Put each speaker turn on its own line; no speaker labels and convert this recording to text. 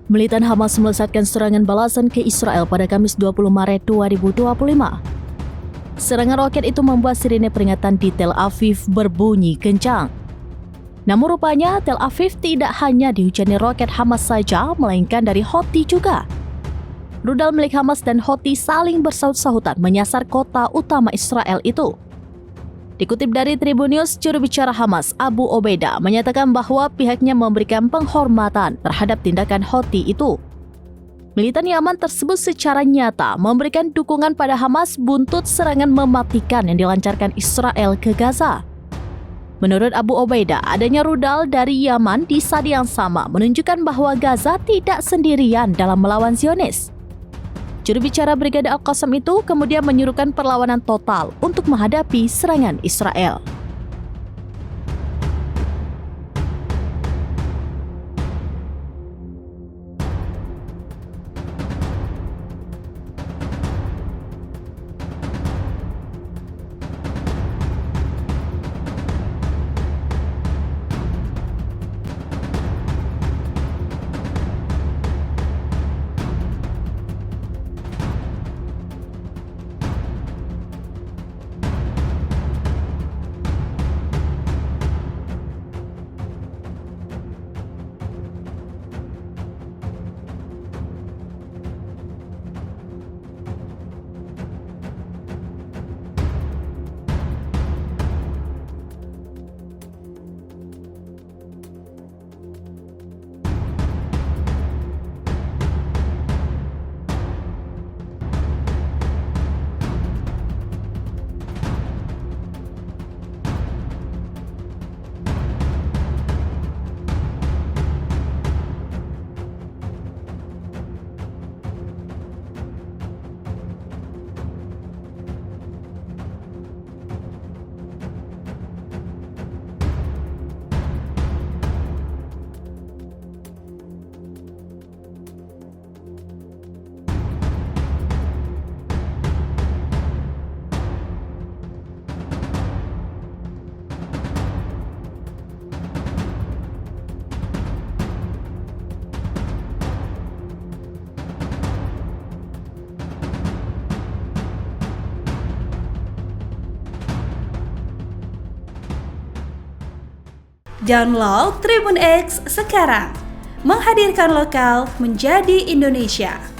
Militan Hamas melesatkan serangan balasan ke Israel pada Kamis 20 Maret 2025. Serangan roket itu membuat sirine peringatan di Tel Aviv berbunyi kencang. Namun rupanya Tel Aviv tidak hanya dihujani roket Hamas saja, melainkan dari Houthi juga. Rudal milik Hamas dan Houthi saling bersaut-sautan menyasar kota utama Israel itu. Dikutip dari Tribun News, juru bicara Hamas, Abu Obaidah, menyatakan bahwa pihaknya memberikan penghormatan terhadap tindakan Houthi itu. Militan Yaman tersebut secara nyata memberikan dukungan pada Hamas buntut serangan mematikan yang dilancarkan Israel ke Gaza. Menurut Abu Obaidah, adanya rudal dari Yaman di saat yang sama menunjukkan bahwa Gaza tidak sendirian dalam melawan Zionis. Juru bicara Brigade Al-Qassam itu kemudian menyuruhkan perlawanan total untuk menghadapi serangan Israel.
Download Tribun X sekarang, menghadirkan lokal menjadi Indonesia.